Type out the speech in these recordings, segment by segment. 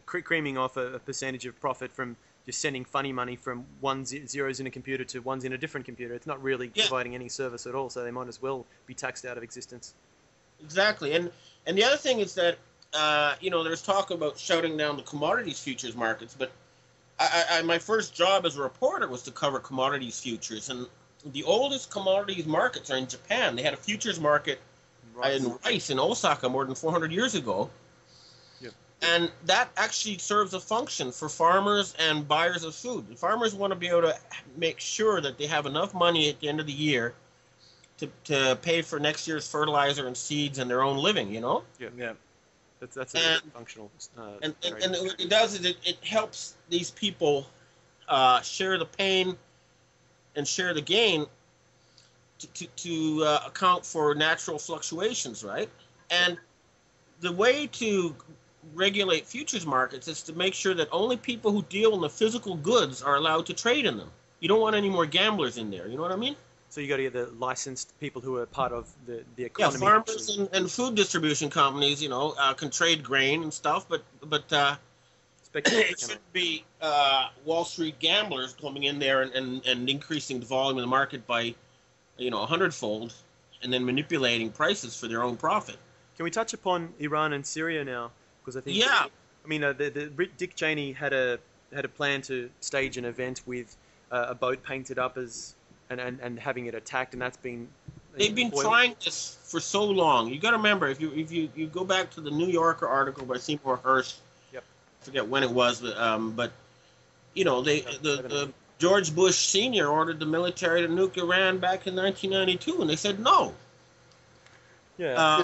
creaming off a percentage of profit from just sending funny money from zeros in a computer to ones in a different computer. It's not really providing any service at all, so they might as well be taxed out of existence. Exactly. And the other thing is that, there's talk about shutting down the commodities futures markets, but my first job as a reporter was to cover commodities futures, and the oldest commodities markets are in Japan. They had a futures market in rice in Osaka more than 400 years ago. Yep. And that actually serves a function for farmers and buyers of food. The farmers want to be able to make sure that they have enough money at the end of the year to pay for next year's fertilizer and seeds and their own living, Yeah. That's a functional. And what it does is it helps these people share the pain and share the gain to account for natural fluctuations, right? And the way to regulate futures markets is to make sure that only people who deal in the physical goods are allowed to trade in them. You don't want any more gamblers in there. You know what I mean? So you got to get the licensed people who are part of the economy. Yeah, farmers and food distribution companies, can trade grain and stuff, but it shouldn't be Wall Street gamblers coming in there and increasing the volume of the market by, 100-fold, and then manipulating prices for their own profit. Can we touch upon Iran and Syria now? Because I think Dick Cheney had a plan to stage an event with a boat painted up as and having it attacked, and that's been they've been trying this for so long. You got to remember, if you go back to the New Yorker article by Seymour Hersh, I forget when it was, but the George Bush Sr. ordered the military to nuke Iran back in 1992, and they said no. Yeah.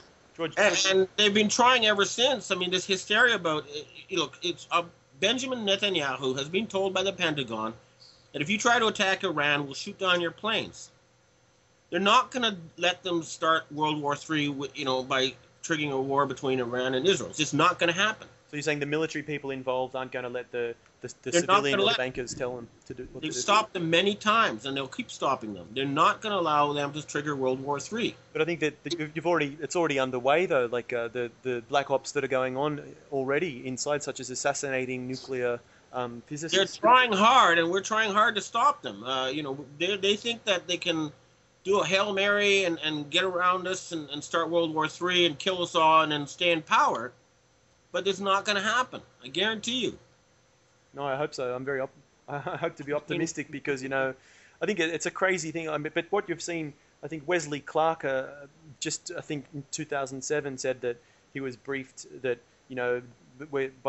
And they've been trying ever since. I mean, this hysteria about it's Benjamin Netanyahu has been told by the Pentagon that if you try to attack Iran, we'll shoot down your planes. They're not going to let them start World War III, by triggering a war between Iran and Israel. It's just not going to happen. So you're saying the military people involved aren't going to let the civilian or the bankers tell them to do what to do? They've stopped them many times, and they'll keep stopping them. They're not going to allow them to trigger World War III. But I think that it's already underway, though, like the black ops that are going on already inside, such as assassinating nuclear physicists. They're trying hard, and we're trying hard to stop them. They think that they can do a Hail Mary and get around us and start World War III and kill us all and then stay in power. But it's not going to happen. I guarantee you. No, I hope so. I hope to be optimistic because, I think it's a crazy thing. But what you've seen, I think Wesley Clark, I think in 2007 said that he was briefed that, by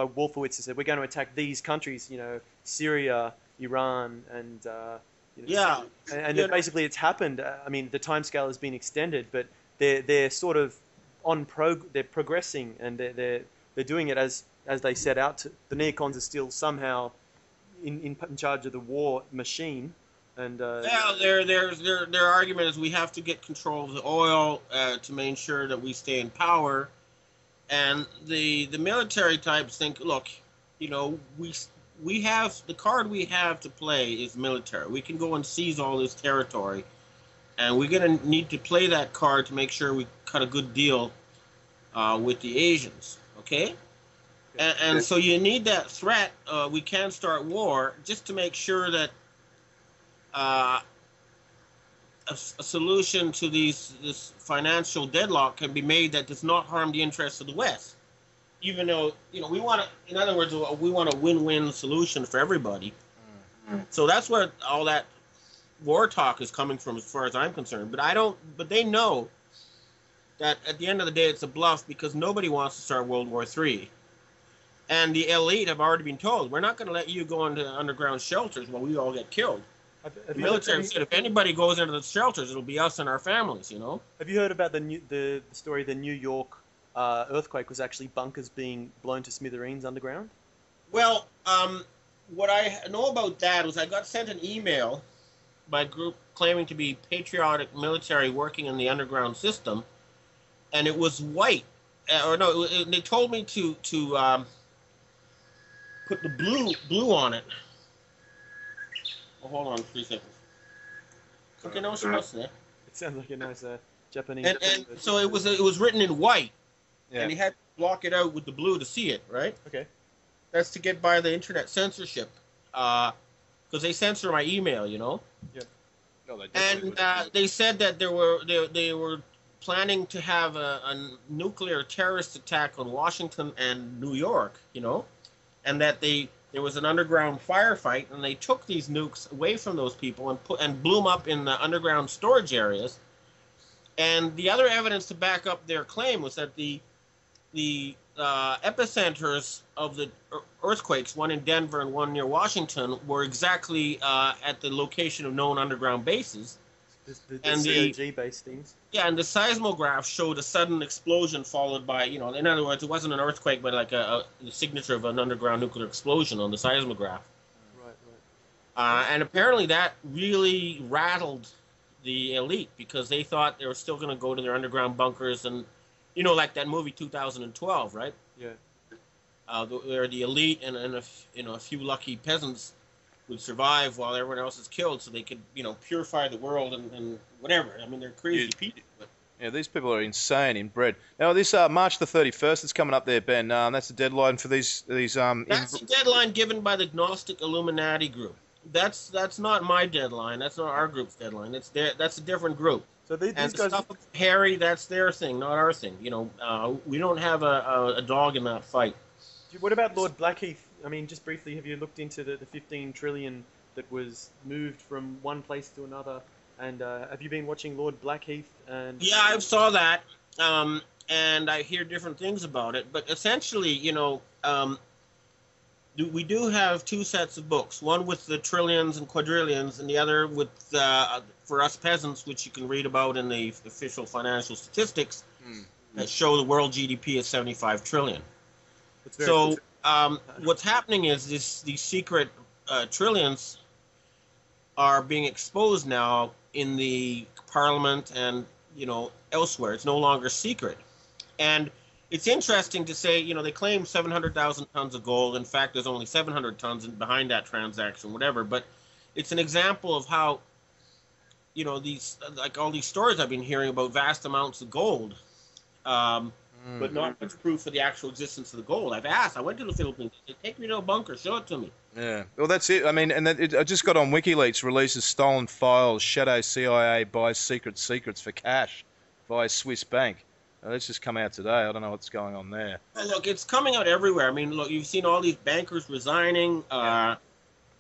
Wolfowitz, he said, we're going to attack these countries, Syria, Iran, and basically it's happened. I mean, the timescale has been extended, but they're sort of they're progressing, and they're doing it as they set out to. The neocons are still somehow in charge of the war machine, and their argument is we have to get control of the oil to make sure that we stay in power, and the military types think, look, we have the card we have to play is military. We can go and seize all this territory, and we're going to need to play that card to make sure we cut a good deal with the Asians. Okay? And so you need that threat. We can start war just to make sure that a solution to this financial deadlock can be made that does not harm the interests of the West. Even though, we want to, in other words, we want a win-win solution for everybody. Mm-hmm. So that's where all that war talk is coming from, as far as I'm concerned. But they know that at the end of the day, it's a bluff because nobody wants to start World War III. And the elite have already been told, we're not going to let you go into underground shelters while we all get killed. The military said, if anybody goes into the shelters, it'll be us and our families, Have you heard about the story, the New York earthquake was actually bunkers being blown to smithereens underground? Well, what I know about that was I got sent an email by a group claiming to be patriotic military working in the underground system, and it was white. They told me to put the blue on it. Oh, hold on 3 seconds. Okay, no, she must there. It sounds like a nice Japanese. And so it was written in white, and he had to block it out with the blue to see it, right? Okay. That's to get by the internet censorship, because they censor my email, Yep. No, they definitely And would. they said that they were planning to have a nuclear terrorist attack on Washington and New York, and that there was an underground firefight, and they took these nukes away from those people and blew them up in the underground storage areas. And the other evidence to back up their claim was that the epicenters of the earthquakes, one in Denver and one near Washington, were exactly at the location of known underground bases. The And COG-based things. Yeah, and the seismograph showed a sudden explosion followed by, in other words, it wasn't an earthquake, but like the signature of an underground nuclear explosion on the seismograph. Right. And apparently that really rattled the elite because they thought they were still going to go to their underground bunkers and, like that movie 2012, right? Yeah. Where the elite and a few lucky peasants would survive while everyone else is killed, so they could, purify the world and whatever. I mean, they're crazy people. But Yeah, these people are insane inbred. Now, this March the 31st is coming up there, Ben. That's the deadline for these. that's the deadline given by the Gnostic Illuminati group. That's not my deadline. That's not our group's deadline. That's a different group. So these And the guys. stuff with Harry, that's their thing, not our thing. We don't have a dog in that fight. What about Lord Blackheath? I mean, just briefly, have you looked into the 15 trillion that was moved from one place to another? And have you been watching Lord Blackheath? And Yeah, I saw that, and I hear different things about it. But essentially, we do have two sets of books. One with the trillions and quadrillions, and the other with for us peasants, which you can read about in the official financial statistics that show the world GDP is 75 trillion. So what's happening is these secret trillions are being exposed now in the parliament and elsewhere. It's no longer secret. And it's interesting to say, they claim 700,000 tons of gold. In fact, there's only 700 tons behind that transaction, whatever. But it's an example of how, these, like all these stories I've been hearing about vast amounts of gold, but not much proof of the actual existence of the gold. I went to the Philippines. They said, take me to a bunker, show it to me. Yeah, well, that's it. I mean, and I just got on WikiLeaks, releases stolen files, shadow CIA buys secrets for cash via Swiss bank. That's just come out today. I don't know what's going on there. Well, look, it's coming out everywhere. I mean, look, you've seen all these bankers resigning.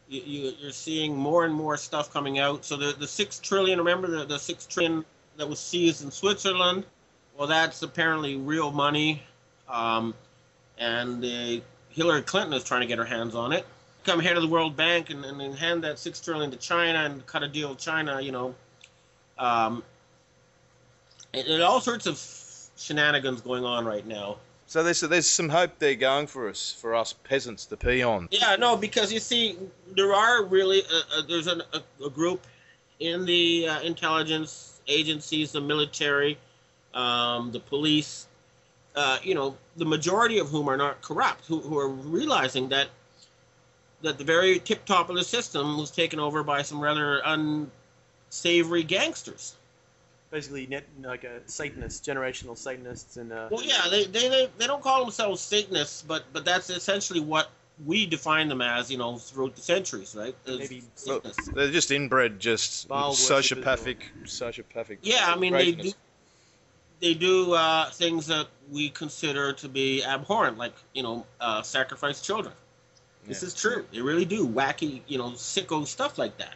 You're seeing more and more stuff coming out. So the 6 trillion, remember the 6 trillion that was seized in Switzerland? Well, that's apparently real money. And Hillary Clinton is trying to get her hands on it. Come head of the World Bank and hand that 6 trillion to China and cut a deal with China, and all sorts of shenanigans going on right now. So there's some hope there going for us peasants, the peons. Yeah, no, because you see, there are really there's a group in the intelligence agencies, the military, the police, the majority of whom are not corrupt, who are realizing that the very tip top of the system was taken over by some rather unsavory gangsters. basically like a Satanist, generational Satanists, and Well, yeah, they don't call themselves Satanists, but that's essentially what we define them as, throughout the centuries, right? maybe Satanists. They're just inbred, just Baal sociopathic. Yeah, I mean, craziness. they do things that we consider to be abhorrent, like sacrifice children. This is true. They really do wacky, sicko stuff like that.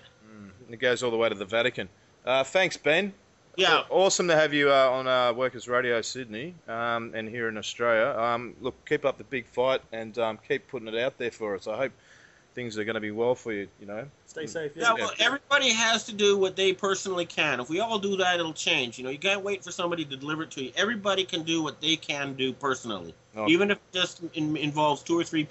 It goes all the way to the Vatican. Thanks, Ben. Yeah. Awesome to have you on Workers Radio Sydney and here in Australia. Look, keep up the big fight and keep putting it out there for us. I hope things are going to be well for you, Stay safe. Yeah, well, everybody has to do what they personally can. If we all do that, it'll change. You can't wait for somebody to deliver it to you. Everybody can do what they can do personally, Oh. even if it just involves 2 or 3